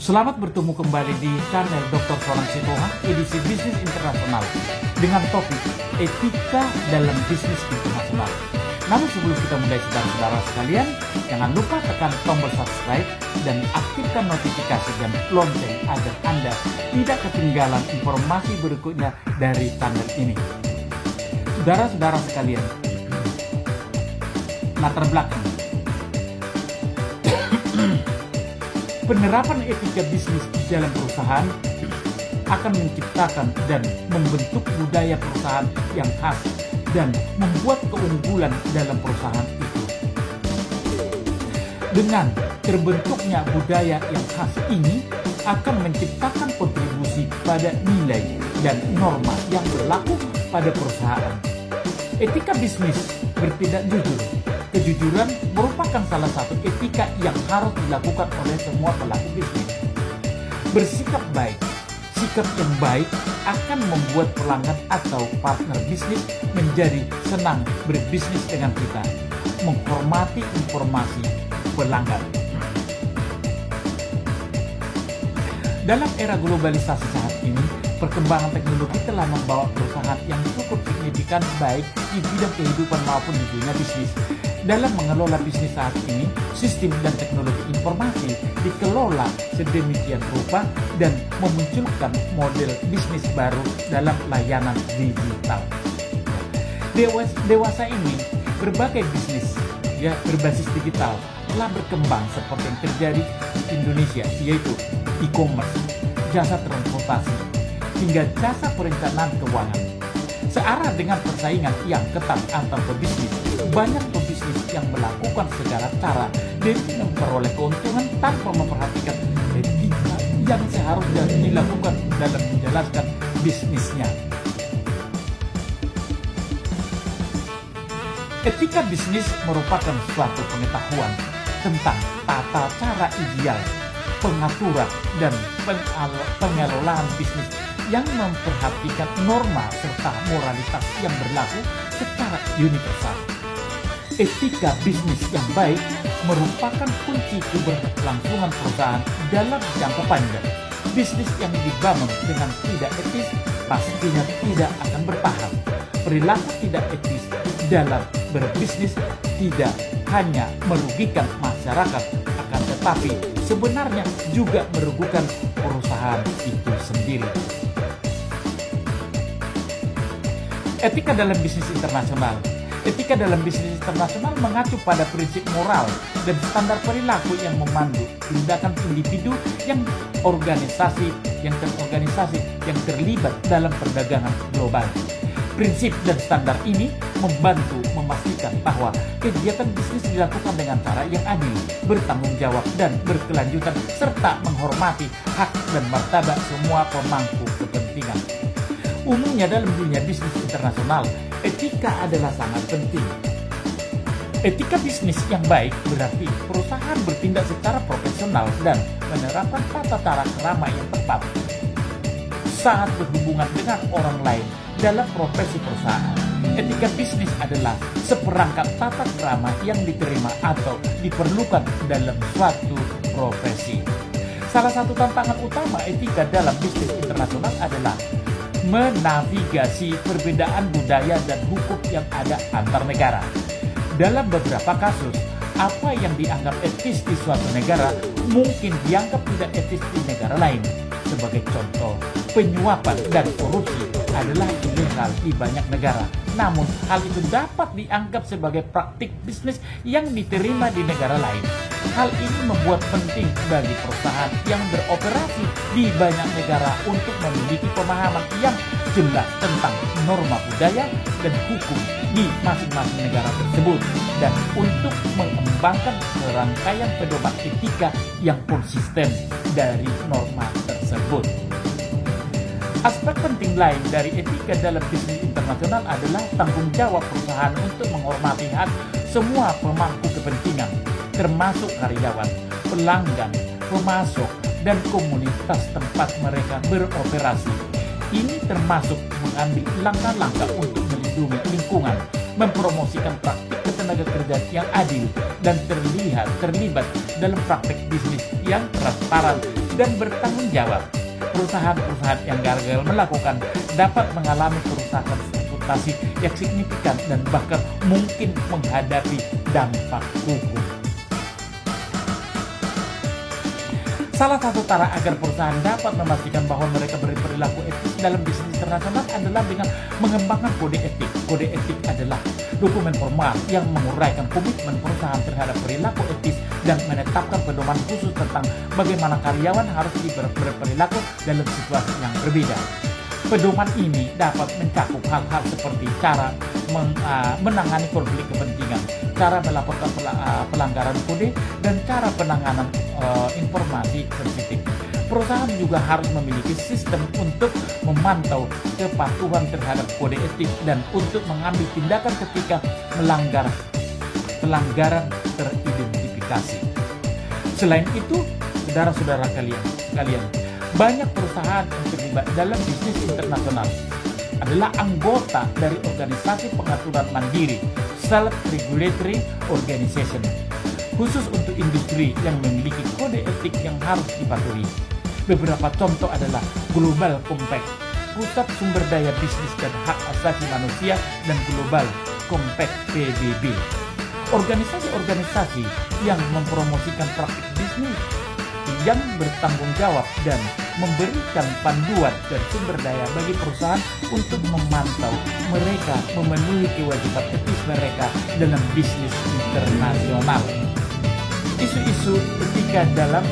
Selamat bertemu kembali di channel Dr. Sonang Sitohang, edisi Bisnis Internasional, dengan topik Etika dalam Bisnis Internasional. Namun sebelum kita mulai, saudara-saudara sekalian, jangan lupa tekan tombol subscribe dan aktifkan notifikasi dan lonceng agar Anda tidak ketinggalan informasi berikutnya dari channel ini. Saudara-saudara sekalian, latar belakang penerapan etika bisnis di dalam perusahaan akan menciptakan dan membentuk budaya perusahaan yang khas dan membuat keunggulan dalam perusahaan itu. Dengan terbentuknya budaya yang khas ini akan menciptakan kontribusi pada nilai dan norma yang berlaku pada perusahaan. Etika bisnis bertindak jujur. Kejujuran merupakan salah satu etika yang harus dilakukan oleh semua pelaku bisnis. Bersikap baik. Sikap yang baik akan membuat pelanggan atau partner bisnis menjadi senang berbisnis dengan kita, menghormati informasi pelanggan. Dalam era globalisasi saat ini, perkembangan teknologi telah membawa perusahaan yang cukup signifikan baik di bidang kehidupan maupun di dunia bisnis. Dalam mengelola bisnis saat ini, sistem dan teknologi informasi dikelola sedemikian rupa dan memunculkan model bisnis baru dalam layanan digital. Dewasa ini, berbagai bisnis berbasis digital telah berkembang seperti yang terjadi di Indonesia, yaitu e-commerce, jasa transportasi, hingga jasa perencanaan keuangan. Searah dengan persaingan yang ketat antar pebisnis, banyak pebisnis yang melakukan segala cara demi memperoleh keuntungan tanpa memperhatikan etika yang seharusnya dilakukan dalam menjalankan bisnisnya. Etika bisnis merupakan suatu pengetahuan tentang tata cara ideal, pengaturan, dan pengelolaan bisnis yang memperhatikan norma serta moralitas yang berlaku secara universal. Etika bisnis yang baik merupakan kunci keberlangsungan perusahaan dalam jangka panjang. Bisnis yang dibangun dengan tidak etis pastinya tidak akan bertahan. Perilaku tidak etis dalam berbisnis tidak hanya merugikan masyarakat, akan tetapi sebenarnya juga merugikan perusahaan itu sendiri. Etika dalam bisnis internasional. Etika dalam bisnis internasional mengacu pada prinsip moral dan standar perilaku yang memandu tindakan individu yang terorganisasi yang terlibat dalam perdagangan global. Prinsip dan standar ini membantu memastikan bahwa kegiatan bisnis dilakukan dengan cara yang adil, bertanggung jawab, dan berkelanjutan, serta menghormati hak dan martabat semua pemangku kepentingan. Umumnya dalam dunia bisnis internasional, etika adalah sangat penting. Etika bisnis yang baik berarti perusahaan bertindak secara profesional dan menerapkan tata cara krama yang tepat saat berhubungan dengan orang lain dalam profesi perusahaan. Etika bisnis adalah seperangkat tata krama yang diterima atau diperlukan dalam suatu profesi. Salah satu tantangan utama etika dalam bisnis internasional adalah menavigasi perbedaan budaya dan hukum yang ada antar negara. Dalam beberapa kasus, apa yang dianggap etis di suatu negara mungkin dianggap tidak etis di negara lain. Sebagai contoh, penyuapan dan korupsi adalah ilegal di banyak negara. Namun, hal itu dapat dianggap sebagai praktik bisnis yang diterima di negara lain. Hal ini membuat penting bagi perusahaan yang beroperasi di banyak negara untuk memiliki pemahaman yang jelas tentang norma budaya dan hukum di masing-masing negara tersebut dan untuk mengembangkan serangkaian pedoman etika yang konsisten dari norma tersebut. Aspek penting lain dari etika dalam bisnis internasional adalah tanggung jawab perusahaan untuk menghormati hak semua pemangku kepentingan, termasuk karyawan, pelanggan, pemasok, dan komunitas tempat mereka beroperasi. Ini termasuk mengambil langkah-langkah untuk melindungi lingkungan, mempromosikan praktik ketenaga kerjaan yang adil, dan terlibat dalam praktik bisnis yang transparan dan bertanggung jawab. Perusahaan-perusahaan yang gagal melakukan dapat mengalami kerusakan reputasi yang signifikan dan bahkan mungkin menghadapi dampak hukum. Salah satu cara agar perusahaan dapat memastikan bahwa mereka berperilaku etis dalam bisnis internasional adalah dengan mengembangkan kode etik. Kode etik adalah dokumen formal yang menguraikan komitmen perusahaan terhadap perilaku etis dan menetapkan pedoman khusus tentang bagaimana karyawan harus berperilaku dalam situasi yang berbeda. Pedoman ini dapat mencakup hal-hal seperti cara menangani konflik kepentingan, cara melaporkan pelanggaran kode, dan cara penanganan informasi sensitif. Perusahaan juga harus memiliki sistem untuk memantau kepatuhan terhadap kode etik dan untuk mengambil tindakan ketika melanggar pelanggaran teridentifikasi. Selain itu, saudara-saudara kalian, banyak perusahaan yang terlibat dalam bisnis internasional adalah anggota dari organisasi pengaturan mandiri (Self-Regulatory Organization) khusus untuk industri yang memiliki kode etik yang harus dipatuhi. Beberapa contoh adalah Global Compact, Pusat Sumber Daya Bisnis dan Hak Asasi Manusia, dan Global Compact PBB. Organisasi-organisasi yang mempromosikan praktik bisnis yang bertanggung jawab dan memberikan panduan dan sumber daya bagi perusahaan untuk memantau mereka memenuhi kewajiban etis mereka dalam bisnis internasional. Isu-isu etika dalam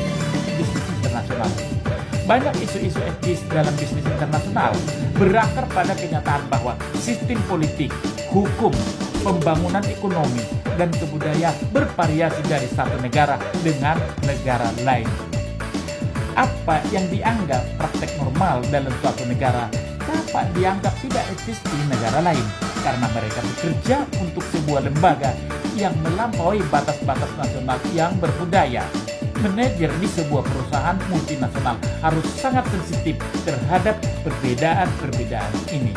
bisnis internasional. Banyak isu-isu etis dalam bisnis internasional berakar pada kenyataan bahwa sistem politik, hukum, pembangunan ekonomi, dan kebudayaan bervariasi dari satu negara dengan negara lain. Apa yang dianggap praktek normal dalam suatu negara dapat dianggap tidak etis di negara lain karena mereka bekerja untuk sebuah lembaga yang melampaui batas-batas nasional yang berbudaya. Manajer di sebuah perusahaan multinasional harus sangat sensitif terhadap perbedaan-perbedaan ini.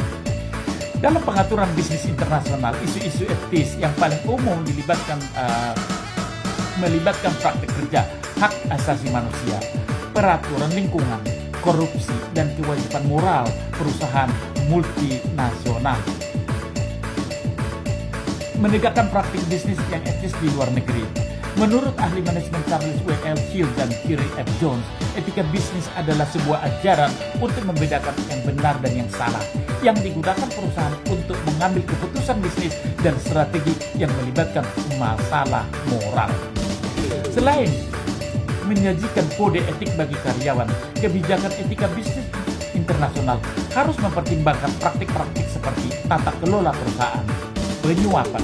Dalam pengaturan bisnis internasional, isu-isu etis yang paling umum melibatkan praktek kerja, hak asasi manusia, peraturan lingkungan, korupsi, dan kewajiban moral perusahaan multinasional. Menegakkan praktik bisnis yang etis di luar negeri. Menurut ahli manajemen Charles W. L. Hill dan Kerry F. Jones, etika bisnis adalah sebuah ajaran untuk membedakan yang benar dan yang salah, yang digunakan perusahaan untuk mengambil keputusan bisnis dan strategi yang melibatkan masalah moral. Selain menyajikan kode etik bagi karyawan, kebijakan etika bisnis internasional harus mempertimbangkan praktik-praktik seperti tata kelola perusahaan, penyuapan,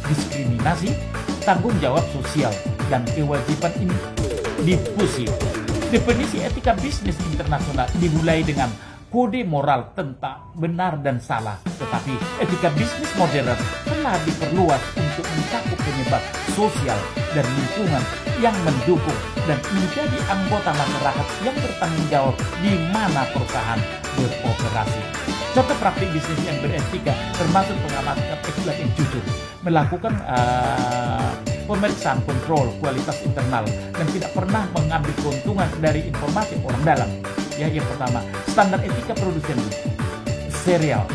diskriminasi, tanggung jawab sosial, dan kewajiban individu. Definisi etika bisnis internasional dimulai dengan kode moral tentang benar dan salah, tetapi etika bisnis modern telah diperluas untuk mencakup penyebab sosial dan lingkungan yang mendukung dan menjadi anggota masyarakat yang bertanggung jawab di mana perusahaan beroperasi. Contoh praktik bisnis yang beretika termasuk pengamatan iklan yang jujur, melakukan pemeriksaan kontrol kualitas internal, dan tidak pernah mengambil keuntungan dari informasi orang dalam. Ya, yang pertama, standar etika produsen serial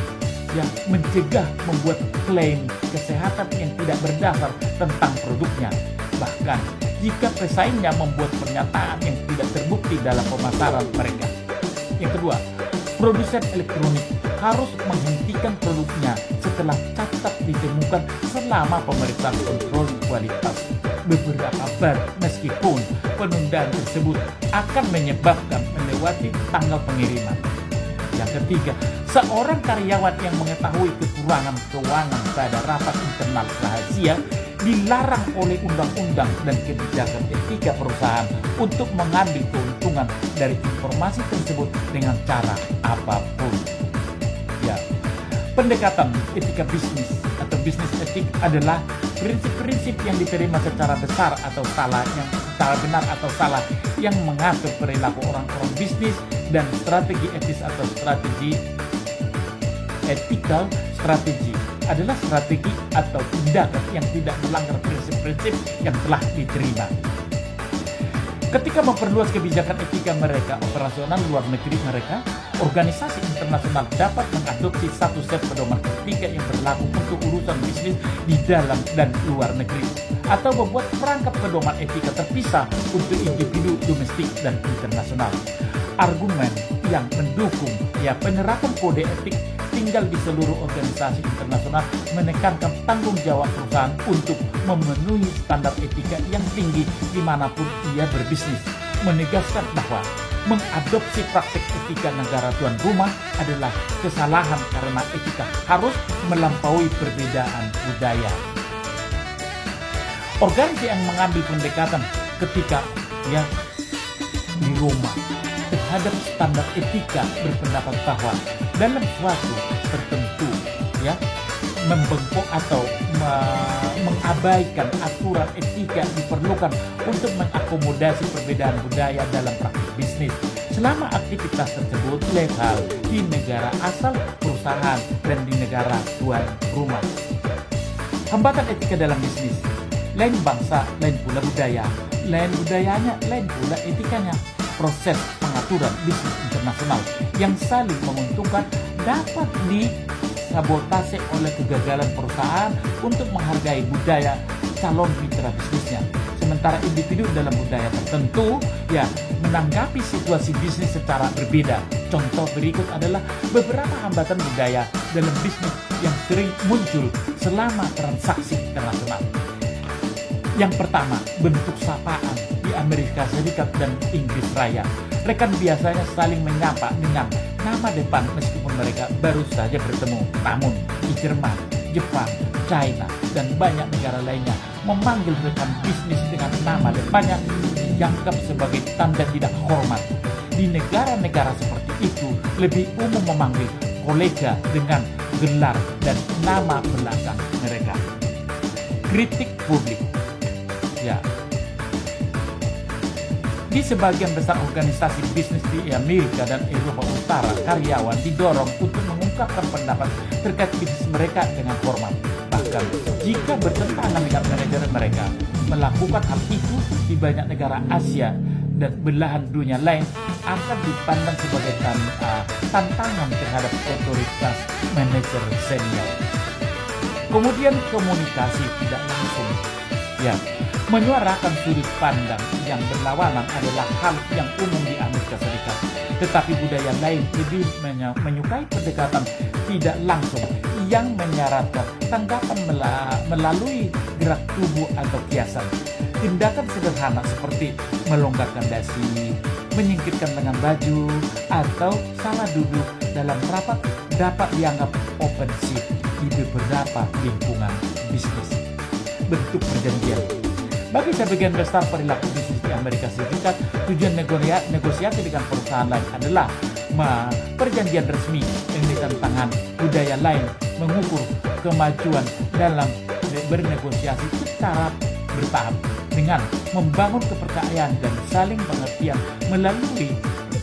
yang mencegah membuat klaim kesehatan yang tidak berdasar tentang produknya, bahkan jika pesaingnya membuat pernyataan yang tidak terbukti dalam pemasaran mereka. Yang kedua, produsen elektronik harus menghentikan produknya setelah cacat ditemukan selama pemeriksaan kontrol kualitas beberapa bar, meskipun penundaan tersebut akan menyebabkan melewati tanggal pengiriman. Yang ketiga, seorang karyawan yang mengetahui kekurangan keuangan pada rapat internal rahasia dilarang oleh undang-undang dan kebijakan etika perusahaan untuk mengambil keuntungan dari informasi tersebut dengan cara apapun. Ya, pendekatan etika bisnis atau bisnis etik adalah prinsip-prinsip yang diterima secara besar atau salah, yang secara benar atau salah, yang mengatur perilaku orang-orang bisnis, dan strategi etis atau strategi ethical strategi adalah strategi atau tindakan yang tidak melanggar prinsip-prinsip yang telah diterima. Ketika memperluas kebijakan etika mereka, operasional luar negeri mereka, organisasi internasional dapat mengadopsi satu set pedoman etika yang berlaku untuk urusan bisnis di dalam dan luar negeri, atau membuat perangkap pedoman etika terpisah untuk individu domestik dan internasional. Argumen yang mendukung penerapan kode etik tinggal di seluruh organisasi internasional menekankan tanggung jawab perusahaan untuk memenuhi standar etika yang tinggi dimanapun ia berbisnis, menegaskan bahwa mengadopsi praktik etika negara tuan rumah adalah kesalahan karena etika harus melampaui perbedaan budaya. Organisasi yang mengambil pendekatan ketika di Roma terhadap standar etika berpendapat bahwa dalam suatu tertentu membengkok atau mengabaikan aturan etika diperlukan untuk mengakomodasi perbedaan budaya dalam praktik bisnis selama aktivitas tersebut legal di negara asal perusahaan dan di negara tuan rumah. Hambatan etika dalam bisnis: lain bangsa, lain pula budaya, lain budayanya, lain pula etikanya. Proses pengaturan bisnis internasional yang saling menguntungkan dapat disabotase oleh kegagalan perusahaan untuk menghargai budaya calon mitra bisnisnya. Sementara individu dalam budaya tertentu menanggapi situasi bisnis secara berbeda. Contoh berikut adalah beberapa hambatan budaya dalam bisnis yang sering muncul selama transaksi internasional. Yang pertama, bentuk sapaan di Amerika Serikat dan Inggris Raya. Rekan biasanya saling menyapa dengan nama depan meskipun mereka baru saja bertemu. Namun di Jerman, Jepang, China, dan banyak negara lainnya memanggil rekan bisnis dengan nama depannya dianggap sebagai tanda tidak hormat. Di negara-negara seperti itu lebih umum memanggil kolega dengan gelar dan nama belakang mereka. Kritik publik. Di sebagian besar organisasi bisnis di Amerika dan Eropa Utara, karyawan didorong untuk mengungkapkan pendapat terkait bisnis mereka dengan hormat. Bahkan jika bertentangan dengan manajer mereka, melakukan hal itu di banyak negara Asia dan belahan dunia lain akan dipandang sebagai tantangan terhadap otoritas manajer senior. Kemudian komunikasi tidak langsung. Menyuarakan sudut pandang yang berlawanan adalah hal yang umum di Amerika Serikat. Tetapi budaya lain lebih menyukai pendekatan tidak langsung yang menyarankan tanggapan melalui gerak tubuh atau kiasan. Tindakan sederhana seperti melonggarkan dasi, menyingkirkan lengan baju, atau salah duduk dalam rapat dapat dianggap ofensif di beberapa lingkungan bisnis. Bentuk perjanjian. Bagi sebagian besar perilaku bisnis di Amerika Serikat, tujuan negosiasi dengan perusahaan lain adalah perjanjian resmi yang ditentangkan. Budaya lain mengukur kemajuan dalam bernegosiasi secara bertahap dengan membangun kepercayaan dan saling pengertian melalui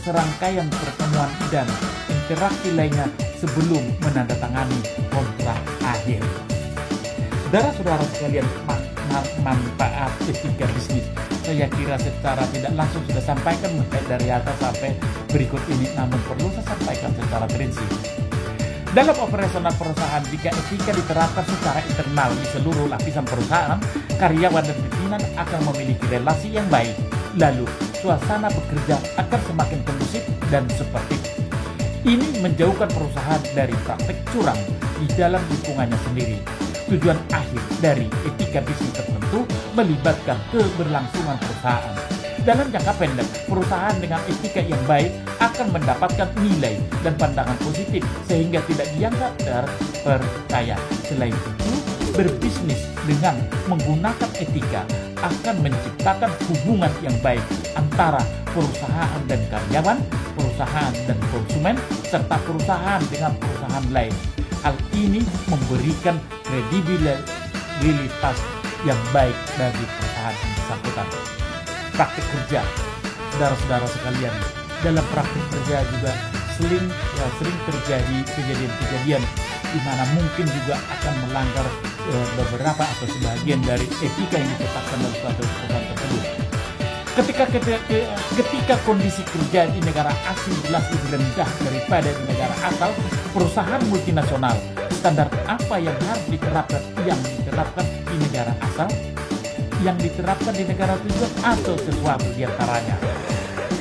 serangkaian pertemuan dan interaksi lainnya sebelum menandatangani kontrak akhir. Saudara-saudara sekalian, manfaat etika bisnis saya kira secara tidak langsung sudah sampaikan mulai dari atas sampai berikut ini, namun perlu saya sampaikan secara prinsip. Dalam operasional perusahaan, jika etika diterapkan secara internal di seluruh lapisan perusahaan, karyawan dan pimpinan akan memiliki relasi yang baik. Lalu, suasana bekerja akan semakin kondusif dan sportif. Ini menjauhkan perusahaan dari praktek curang di dalam lingkungannya sendiri. Tujuan akhir dari etika bisnis tertentu melibatkan keberlangsungan perusahaan. Dalam jangka pendek, perusahaan dengan etika yang baik akan mendapatkan nilai dan pandangan positif sehingga tidak dianggap terpercaya. Selain itu, berbisnis dengan menggunakan etika akan menciptakan hubungan yang baik antara perusahaan dan karyawan, perusahaan dan konsumen, serta perusahaan dengan perusahaan lain. Hal ini memberikan kredibilitas yang baik bagi perusahaan yang bersangkutan. Praktik kerja, saudara-saudara sekalian, dalam praktik kerja juga sering terjadi kejadian-kejadian di mana mungkin juga akan melanggar beberapa atau sebagian dari etika yang ditetapkan dalam suatu perusahaan tersebut. Ketika kondisi kerja di negara asing jelas lebih rendah daripada di negara asal, perusahaan multinasional, standar apa yang harus diterapkan di negara asal, yang diterapkan di negara tujuan, atau sesuatu di antaranya?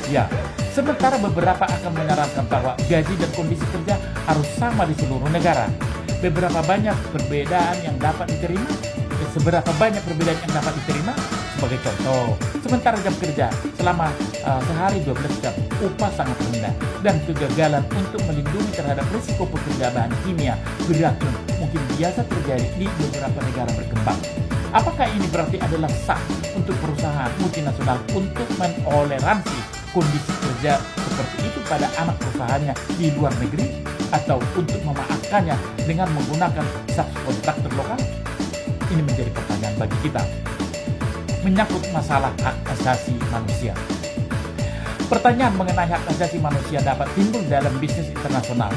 Ya, sementara beberapa akan menyarankan bahwa gaji dan kondisi kerja harus sama di seluruh negara. Seberapa banyak perbedaan yang dapat diterima? Sebagai contoh, sementara jam kerja selama sehari 12 jam, upah sangat rendah, dan kegagalan untuk melindungi terhadap risiko pekerja bahan kimia beracun mungkin biasa terjadi di beberapa negara berkembang. Apakah ini berarti adalah sah untuk perusahaan multinasional untuk mentoleransi kondisi kerja seperti itu pada anak perusahaannya di luar negeri, atau untuk memaafkannya dengan menggunakan subkontraktor lokal? Ini menjadi pertanyaan bagi kita. Menyangkut masalah hak asasi manusia. Pertanyaan mengenai hak asasi manusia dapat timbul dalam bisnis internasional.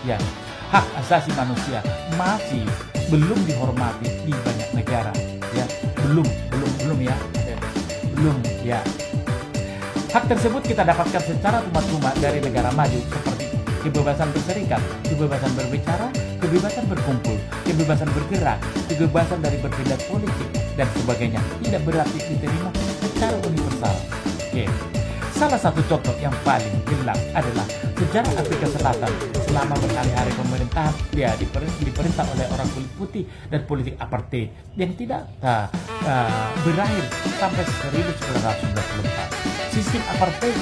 Ya, hak asasi manusia masih belum dihormati di banyak negara. Ya, belum ya. Hak tersebut kita dapatkan secara cuma-cuma dari negara maju seperti kebebasan berserikat, kebebasan berbicara, kebebasan berkumpul, kebebasan bergerak, kebebasan dari berbeda politik, dan sebagainya. Tidak berarti diterima secara universal. Oke. Salah satu contoh yang paling jelas adalah sejarah Afrika Selatan selama berhari-hari pemerintahan diperintah oleh orang kulit putih dan politik apartheid yang tidak berakhir sampai 1994. Sistem apartheid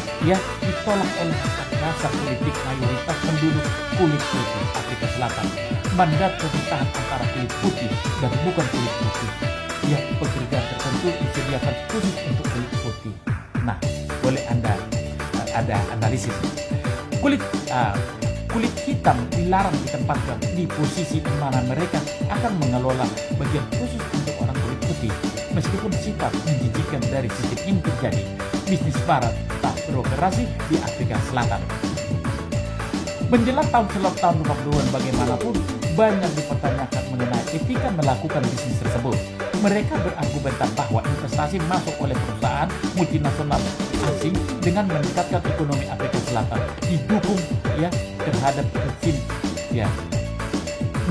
ditolak oleh dasar politik mayoritas penduduk kulit putih Afrika Selatan. Mandat pemerintahan antara kulit putih dan bukan kulit putih. Pekerjaan tertentu disediakan khusus untuk kulit putih. Nah, boleh Anda ada analisis. Kulit hitam dilarang ditempatkan di posisi di mana mereka akan mengelola bagian khusus untuk orang kulit putih. Meskipun sifat menjijikan dari sistem ini terjadi, bisnis barat tak beroperasi di Afrika Selatan. Menjelang tahun 80-an bagaimanapun, banyak dipertanyakan mengenai etika melakukan bisnis tersebut. Mereka berargumentan bahwa investasi masuk oleh perusahaan multinasional asing dengan meningkatkan ekonomi Afrika Selatan didukung terhadap rezim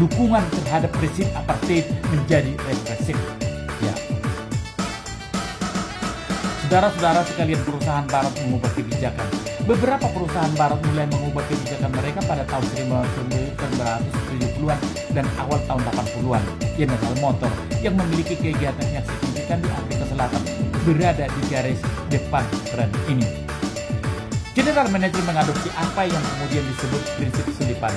dukungan terhadap rezim apartheid menjadi represif. Saudara-saudara sekalian, perusahaan barat mengubah kebijakan. Beberapa perusahaan barat mulai mengubah kebijakan mereka pada tahun 1970-an dan awal tahun 80-an. General Motors yang memiliki kegiatan yang signifikan di Afrika Selatan berada di garis depan brand ini. General Manager mengadopsi apa yang kemudian disebut prinsip Sullivan.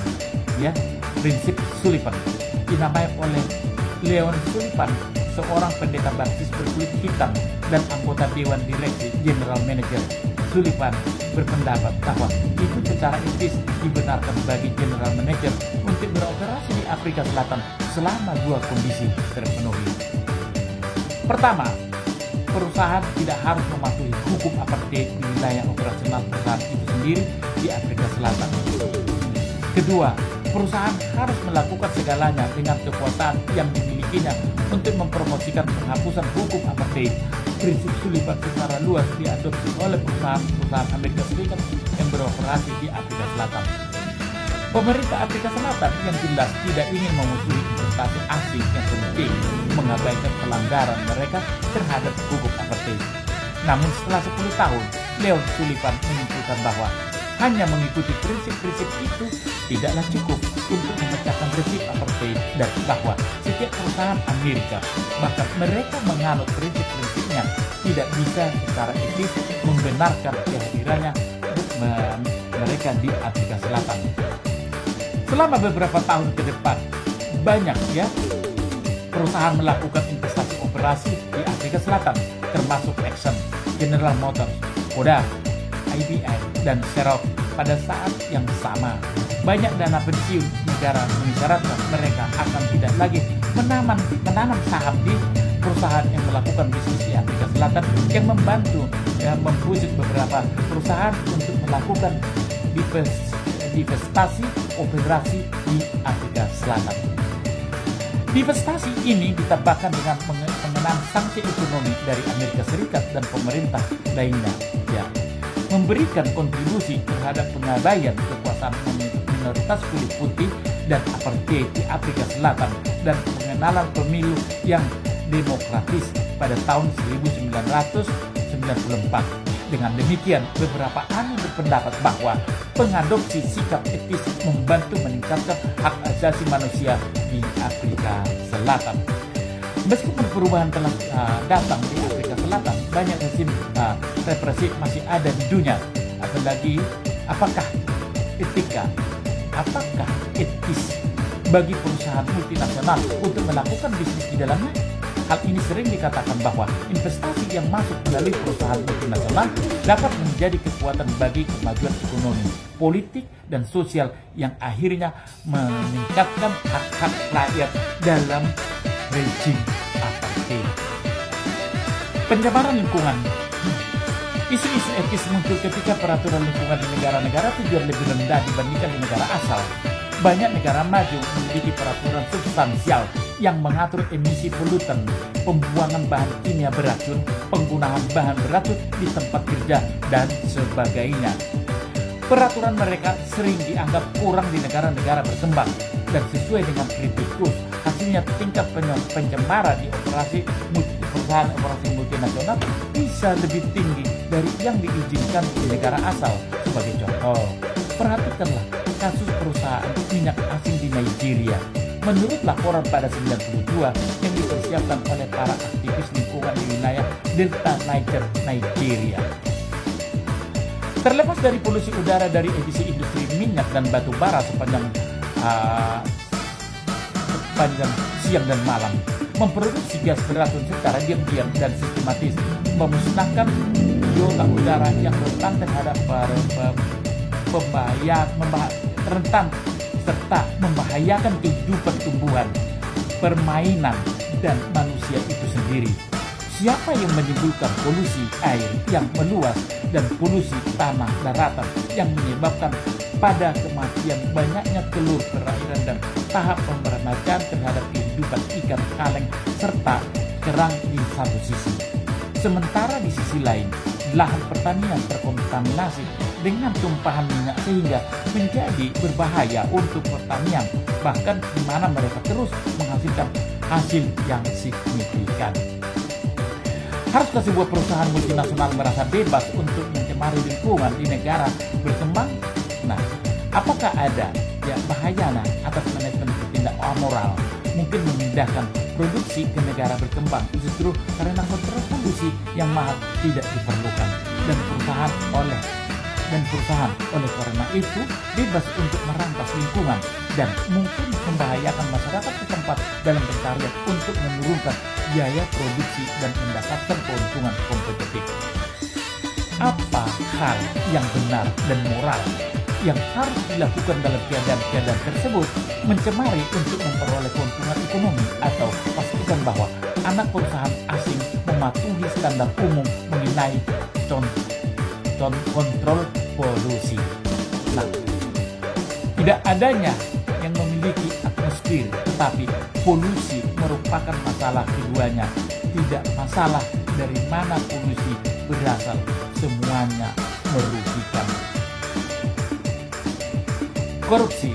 Prinsip Sullivan dinamai oleh Leon Sullivan, seorang pendeta baptis berkulit hitam dan anggota Dewan Direksi General Manager. Sullivan berpendapat bahwa itu secara etis dibenarkan bagi General Manager untuk beroperasi di Afrika Selatan selama dua kondisi terpenuhi. Pertama, perusahaan tidak harus mematuhi hukum apartheid di wilayah operasional perusahaan itu sendiri di Afrika Selatan. Kedua, perusahaan harus melakukan segalanya dengan kekuasaan yang dimilikinya untuk mempromosikan penghapusan hukum apartheid. Prinsip Sullivan secara luas diadopsi oleh perusahaan Amerika Serikat yang beroperasi di Afrika Selatan. Pemerintah Afrika Selatan yang jelas tidak ingin memusuhi investasi asing yang penting mengabaikan pelanggaran mereka terhadap hukum apartheid. Namun setelah 10 tahun, Leon Sullivan menyimpulkan bahwa hanya mengikuti prinsip-prinsip itu tidaklah cukup untuk memecahkan rezim apartheid, dan bahwa setiap perusahaan Amerika, bahkan mereka menganut prinsip-prinsipnya, tidak bisa secara etis membenarkan kehadirannya mereka di Afrika Selatan. Selama beberapa tahun ke depan, banyak perusahaan melakukan investasi operasi di Afrika Selatan, termasuk Exxon, General Motors, Kodak, IBM, dan Xerox. Pada saat yang sama, banyak dana pensiun negara mengisyaratkan mereka akan tidak lagi menanam saham di perusahaan yang melakukan bisnis di Afrika Selatan, yang membantu membujuk beberapa perusahaan untuk melakukan divestasi operasi di Afrika Selatan. Divestasi ini ditambahkan dengan pengenaan sanksi ekonomi dari Amerika Serikat dan pemerintah lainnya, ya, memberikan kontribusi terhadap pengabaian kekuasaan minoritas kulit putih dan apartheid di Afrika Selatan, dan pengenalan pemilu yang demokratis pada tahun 1994. Dengan demikian, beberapa ahli berpendapat bahwa pengadopsi sikap etis membantu meningkatkan hak asasi manusia di Afrika Selatan. Meskipun perubahan telah datang di Afrika Selatan, banyak rezim represif masih ada di dunia. Apalagi, apakah etis bagi perusahaan multinasional untuk melakukan bisnis di dalamnya? Hal ini sering dikatakan bahwa investasi yang masuk melalui perusahaan multinasional dapat menjadi kekuatan bagi kemajuan ekonomi, politik, dan sosial yang akhirnya meningkatkan hak-hak rakyat dalam rejim apartheid. Pencemaran lingkungan. Isu-isu etis muncul ketika peraturan lingkungan di negara-negara tujuan lebih rendah dibandingkan di negara asal. Banyak negara maju memiliki peraturan substansial yang mengatur emisi polutan, pembuangan bahan kimia beracun, penggunaan bahan beracun di tempat kerja, dan sebagainya. Peraturan mereka sering dianggap kurang di negara-negara berkembang, dan sesuai dengan kritikus, hasilnya tingkat pencemaran di perusahaan operasi multinasional bisa lebih tinggi dari yang diizinkan di negara asal. Sebagai contoh, perhatikanlah kasus perusahaan minyak asing di Nigeria. Menurut laporan pada 92 yang dipersiapkan oleh para aktivis lingkungan di wilayah Delta Niger, Nigeria. Terlepas dari polusi udara dari emisi industri minyak dan batu bara sepanjang siang dan malam, memproduksi gas beracun secara diam-diam dan sistematis, memusnahkan biota udara yang rentan terhadap serta membahayakan kehidupan tumbuhan, permainan, dan manusia itu sendiri. Siapa yang menimbulkan polusi air yang meluas dan polusi tanah daratan yang menyebabkan pada kematian banyaknya telur perairan dan tahap pemberanakan terhadap kehidupan ikan kaleng serta kerang di satu sisi. Sementara di sisi lain, lahan pertanian terkontaminasi dengan tumpahan minyak sehingga menjadi berbahaya untuk pertanian, bahkan di mana mereka terus menghasilkan hasil yang signifikan. Haruskah sebuah perusahaan multinasional merasa bebas untuk mencemari lingkungan di negara berkembang? Nah, apakah ada bahaya atas manajemen bertindak amoral, mungkin memindahkan produksi ke negara berkembang justru karena kontrol polusi yang mahal tidak diperlukan, dan perusahaan oleh karena itu bebas untuk merampas lingkungan dan mungkin membahayakan masyarakat setempat dalam berkarya untuk menurunkan biaya produksi dan mendapatkan keuntungan kompetitif. Apa hal yang benar dan moral yang harus dilakukan dalam keadaan tersebut? Mencemari untuk memperoleh keuntungan ekonomi, atau pastikan bahwa anak perusahaan asing mematuhi standar umum mengenai kontrol polusi. Nah, tidak adanya yang memiliki atmosfer, tetapi polusi merupakan masalah keduanya. Tidak masalah dari mana polusi berasal, semuanya merugikan. Korupsi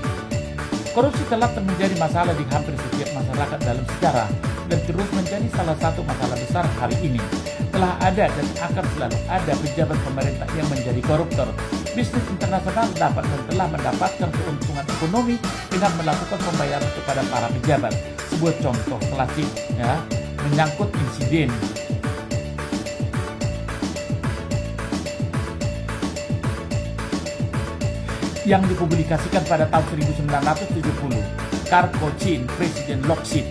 telah menjadi masalah di hampir setiap masyarakat dalam sejarah dan terus menjadi salah satu masalah besar hari ini. Telah ada dan akan selalu ada pejabat pemerintah yang menjadi koruptor. Bisnis internasional dapat dan telah mendapatkan keuntungan ekonomi dengan melakukan pembayaran kepada para pejabat. Sebuah contoh klasik menyangkut insiden yang dipublikasikan pada tahun 1970. Carl Cochin, Presiden Lockheed,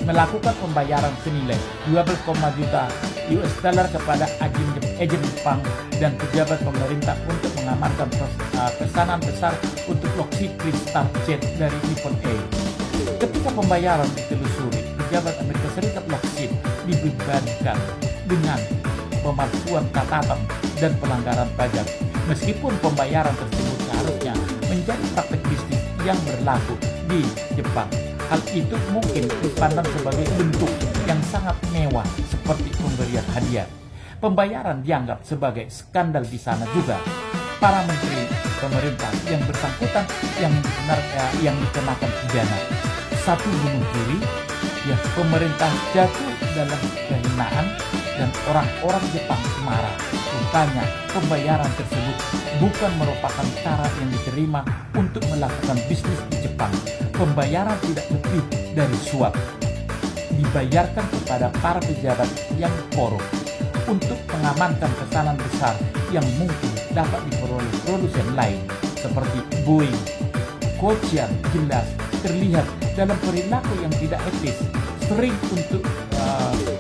melakukan pembayaran senilai 12,5 juta US dollar kepada agen Jepang dan pejabat pemerintah untuk mengamankan pesanan besar untuk Lockheed Crystal Jet dari Nippon Air. Ketika pembayaran ditelusuri, pejabat Amerika Serikat Lockheed dibebankan dengan pemalsuan catatan dan pelanggaran pajak. Meskipun pembayaran tersebut seharusnya menjadi praktek bisnis yang berlaku di Jepang, Hal itu mungkin dipandang sebagai bentuk yang sangat mewah seperti pemberian hadiah. Pembayaran dianggap sebagai skandal di sana juga. Para menteri pemerintah yang bersangkutan yang dikenakan pidana. Satu bunuh diri, ya pemerintah jatuh dalam kehinaan dan orang-orang Jepang marah. Rupanya pembayaran tersebut bukan merupakan cara yang diterima untuk melakukan bisnis di Jepang. Pembayaran tidak lebih dari suap. Dibayarkan kepada para pejabat yang korup untuk mengamankan pesanan besar yang mungkin dapat diperoleh produsen lain seperti Boeing. Kochian jelas terlihat dalam perilaku yang tidak etis, sering untuk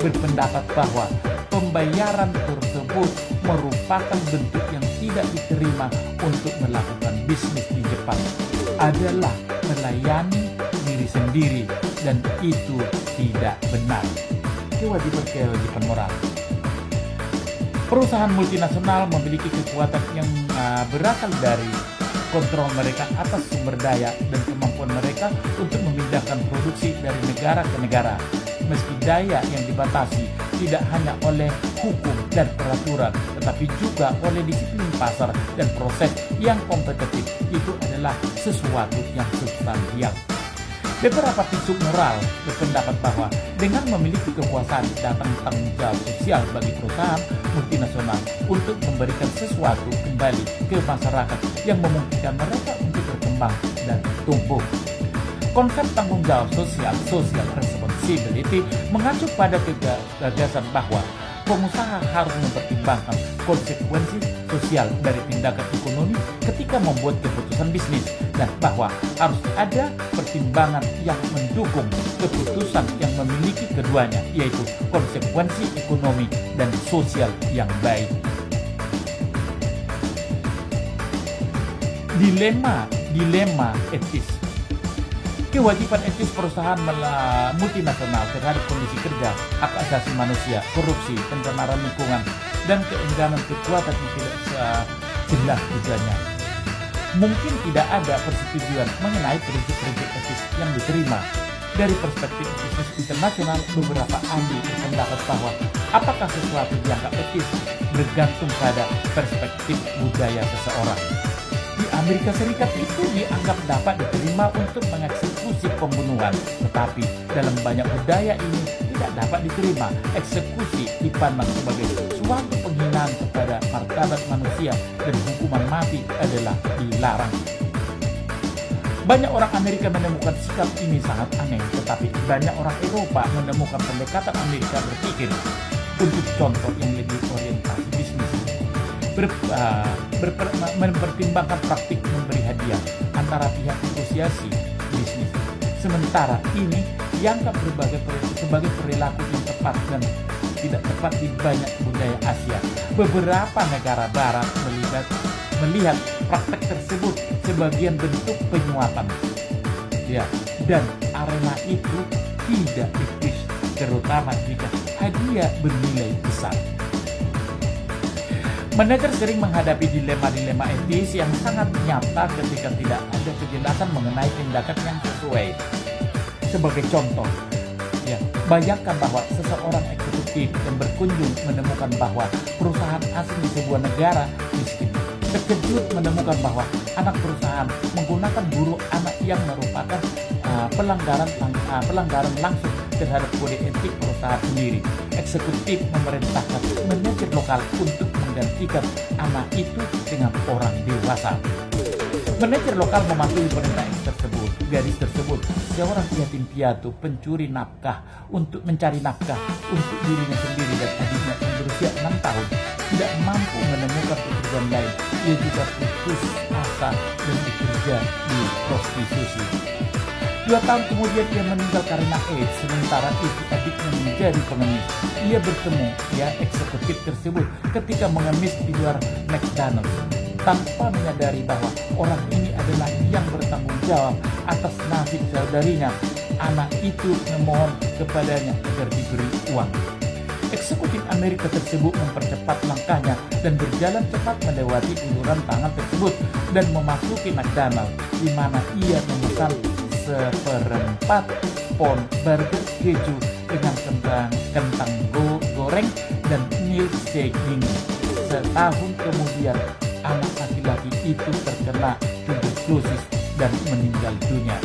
berpendapat bahwa pembayaran tersebut merupakan bentuk yang tidak diterima untuk melakukan bisnis di Jepang, adalah melayani diri sendiri, dan itu tidak benar. Kewajiban moral. Perusahaan multinasional memiliki kekuatan yang berasal dari kontrol mereka atas sumber daya dan kemampuan mereka untuk memindahkan produksi dari negara ke negara. Meski daya yang dibatasi tidak hanya oleh hukum dan peraturan, tetapi juga oleh disiplin pasar dan proses yang kompetitif, itu adalah sesuatu yang substansial. Beberapa filsuf moral berpendapat bahwa dengan memiliki kekuasaan datang tanggung jawab sosial bagi perusahaan multinasional untuk memberikan sesuatu kembali ke masyarakat yang memungkinkan mereka untuk berkembang dan tumbuh. Konsep tanggung jawab sosial, social responsibility, mengacu pada gagasan bahwa pengusaha harus mempertimbangkan konsekuensi sosial dari tindakan ekonomi ketika membuat keputusan bisnis, dan bahwa harus ada pertimbangan yang mendukung keputusan yang memiliki keduanya, yaitu konsekuensi ekonomi dan sosial yang baik. Dilema etis. Kewajiban etis perusahaan multinasional terhadap kondisi kerja, hak asasi manusia, korupsi, pencemaran lingkungan, dan keengganan kekuatan yang tidak jelas tujuannya. Mungkin tidak ada persetujuan mengenai prinsip-prinsip etis yang diterima. Dari perspektif bisnis internasional, beberapa ahli berpendapat bahwa apakah sesuatu dianggap etis bergantung pada perspektif budaya seseorang. Di Amerika Serikat itu dianggap dapat diterima untuk mengeksekusi pembunuhan, tetapi dalam banyak budaya ini tidak dapat diterima. Eksekusi dipandang sebagai suatu penghinaan kepada martabat manusia dan hukuman mati adalah dilarang. Banyak orang Amerika menemukan sikap ini sangat aneh, tetapi banyak orang Eropa menemukan pendekatan Amerika berpikir. Untuk contoh yang lebih orientasi bisnis, mempertimbangkan praktik memberi hadiah antara pihak negosiasi bisnis. Sementara ini dianggap sebagai perilaku yang tepat dan tidak tepat di banyak budaya Asia. Beberapa negara barat melihat praktek tersebut sebagai bentuk penyuapan, ya, dan arena itu tidak etis, terutama jika hadiah bernilai besar. Manajer sering menghadapi dilema-dilema etis yang sangat nyata ketika tidak ada kejelasan mengenai tindakan yang sesuai. Sebagai contoh, ya, bayangkan bahwa seseorang eksekutif yang berkunjung menemukan bahwa perusahaan asing di sebuah negara miskin terkejut menemukan bahwa anak perusahaan menggunakan guru anak yang merupakan pelanggaran langsung terhadap kode etik perusahaan sendiri. Eksekutif memerintahkan manajer lokal untuk menggantikan anak itu dengan orang dewasa. Manajer lokal mematuhi perintah tersebut. Gadis tersebut, seorang yatim piatu pencuri nafkah untuk mencari nafkah untuk dirinya sendiri dan adiknya yang berusia 6 tahun, tidak mampu menemukan pekerjaan lain. Ia juga putus asa dan bekerja di prostitusi. 2 tahun kemudian ia meninggal karena AIDS, sementara itu adiknya menjadi pengemis. Ia bertemu eksekutif tersebut ketika mengemis di luar McDonald's, tanpa menyadari bahwa orang ini adalah yang bertanggung jawab atas nasib saudarinya. Anak itu memohon kepadanya agar diberi uang. Eksekutif Amerika tersebut mempercepat langkahnya dan berjalan cepat melewati uluran tangan tersebut dan memasuki McDonald's, di mana ia memesan seperempat pon burger keju dengan kentang goreng dan milkshake dingin. Setahun kemudian, anak laki-laki itu terkena tuberkulosis dan meninggal dunia.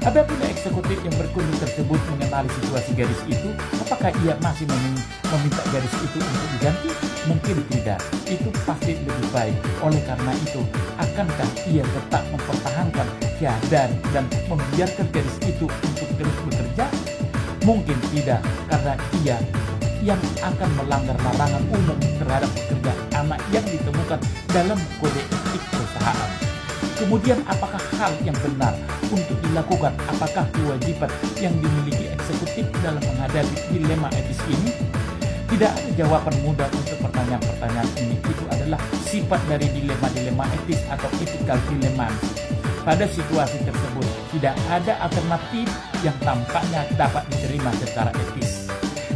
Apabila eksekutif yang berkunjung tersebut mengenali situasi gadis itu, apakah ia masih meminta gadis itu untuk diganti? Mungkin tidak. Itu pasti lebih baik. Oleh karena itu, akankah ia tetap mempertahankan keadaan dan membiarkan gadis itu untuk terus bekerja? Mungkin tidak, karena ia yang akan melanggar larangan umum terhadap pekerja anak yang ditemukan dalam kode etik perusahaan. Kemudian apakah hal yang benar untuk dilakukan? Apakah kewajiban yang dimiliki eksekutif dalam menghadapi dilema etis ini? Tidak ada jawaban mudah untuk pertanyaan-pertanyaan ini. Itu adalah sifat dari dilema-dilema etis atau ethical dilemma. Pada situasi tersebut, tidak ada alternatif yang tampaknya dapat diterima secara etis.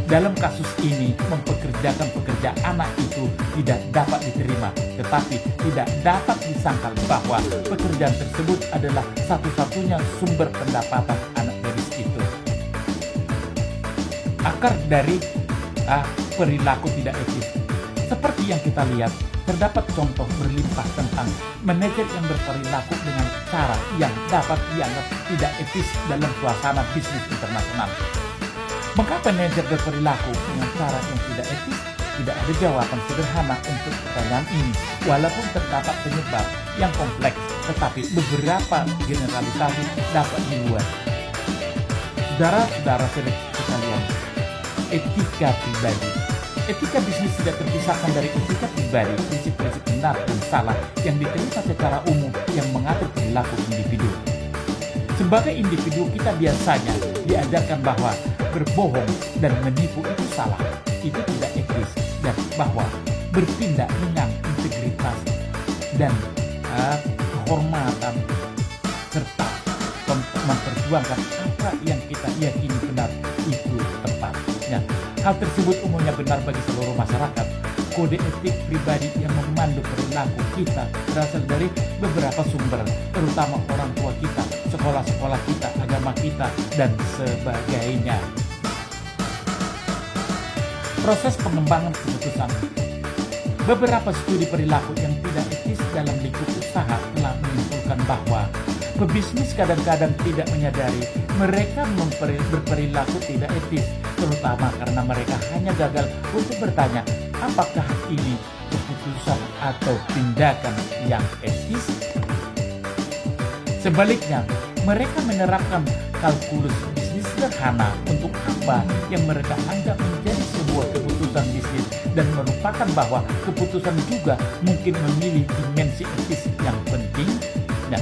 Dalam kasus ini, mempekerjakan pekerja anak itu tidak dapat diterima, tetapi tidak dapat disangkal bahwa pekerjaan tersebut adalah satu-satunya sumber pendapatan anak gadis itu. Akar dari perilaku tidak etis. Seperti yang kita lihat, terdapat contoh berlimpah tentang manajer yang berperilaku dengan cara yang dapat dianggap tidak etis dalam suasana bisnis internasional. Mengapa manajer berperilaku dengan cara yang tidak etis? Tidak ada jawaban sederhana untuk pertanyaan ini. Walaupun terdapat penyebab yang kompleks, tetapi beberapa generalisasi dapat dibuat. Saudara-saudara sekalian, etika pribadi. Etika bisnis tidak terpisahkan dari etika pribadi, prinsip-prinsip benar dan salah yang diterima secara umum yang mengatur perilaku individu. Sebagai individu, kita biasanya diajarkan bahwa berbohong dan menipu itu salah, itu tidak etis, dan bahwa bertindak dengan integritas dan kehormatan serta memperjuangkan apa yang kita yakini benar itu tepat. Nah, hal tersebut umumnya benar bagi seluruh masyarakat. Kode etik pribadi yang memandu perilaku kita berasal dari beberapa sumber, terutama orang tua kita, sekolah-sekolah kita, agama kita, dan sebagainya. Proses pengembangan keputusan. Beberapa studi perilaku yang tidak etis dalam lingkup usaha telah menyimpulkan bahwa pebisnis kadang-kadang tidak menyadari mereka berperilaku tidak etis, terutama karena mereka hanya gagal untuk bertanya, apakah ini keputusan atau tindakan yang etis? Sebaliknya, mereka menerapkan kalkulus bisnis sederhana untuk apa yang mereka anggap menjadi sebuah keputusan bisnis dan merupakan bahwa keputusan juga mungkin memilih dimensi etis yang penting. Nah,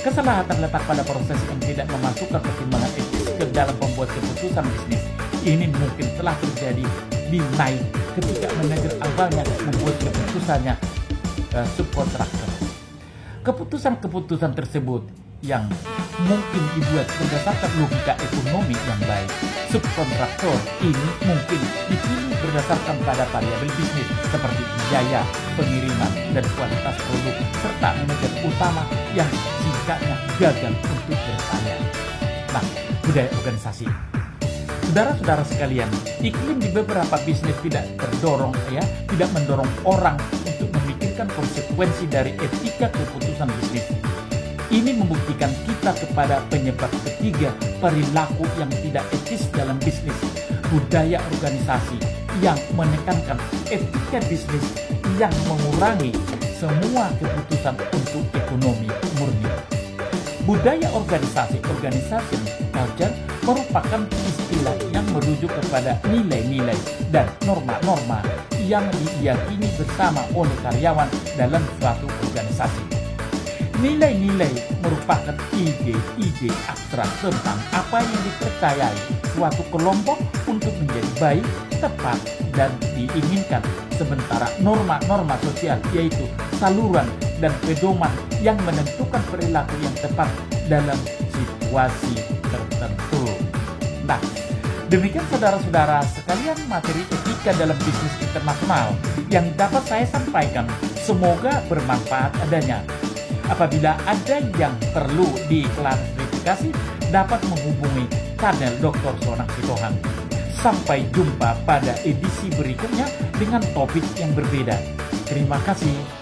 kesalahan terletak pada proses yang tidak memasukkan pertimbangan etis ke dalam pembuat keputusan bisnis. Ini mungkin telah terjadi di Nike ketika manajer awalnya membuat keputusannya subkontraktor. Keputusan-keputusan tersebut yang mungkin dibuat berdasarkan logika ekonomi yang baik. Subkontraktor ini mungkin dipilih berdasarkan pada variabel bisnis seperti biaya, pengiriman, dan kualitas produk, serta manajer utama yang singkatnya gagal untuk bertanya. Nah, budaya organisasi. Saudara-saudara sekalian, iklim di beberapa bisnis tidak mendorong orang untuk memikirkan konsekuensi dari etika keputusan bisnis. Ini membuktikan kita kepada penyebab ketiga perilaku yang tidak etis dalam bisnis, budaya organisasi yang menekankan etika bisnis yang mengurangi semua keputusan untuk ekonomi murni. Budaya organisasi, organization culture, merupakan istilah yang merujuk kepada nilai-nilai dan norma-norma yang diyakini bersama oleh karyawan dalam suatu organisasi. Nilai-nilai merupakan ide-ide abstrak tentang apa yang dipercayai suatu kelompok untuk menjadi baik, tepat, dan diinginkan. Sementara norma-norma sosial yaitu saluran dan pedoman yang menentukan perilaku yang tepat dalam situasi tertentu. Nah, demikian saudara-saudara sekalian materi etika dalam bisnis internasional yang dapat saya sampaikan. Semoga bermanfaat adanya. Apabila ada yang perlu diklarifikasi, dapat menghubungi channel Dr. Sonang Sitohang. Sampai jumpa pada edisi berikutnya dengan topik yang berbeda. Terima kasih.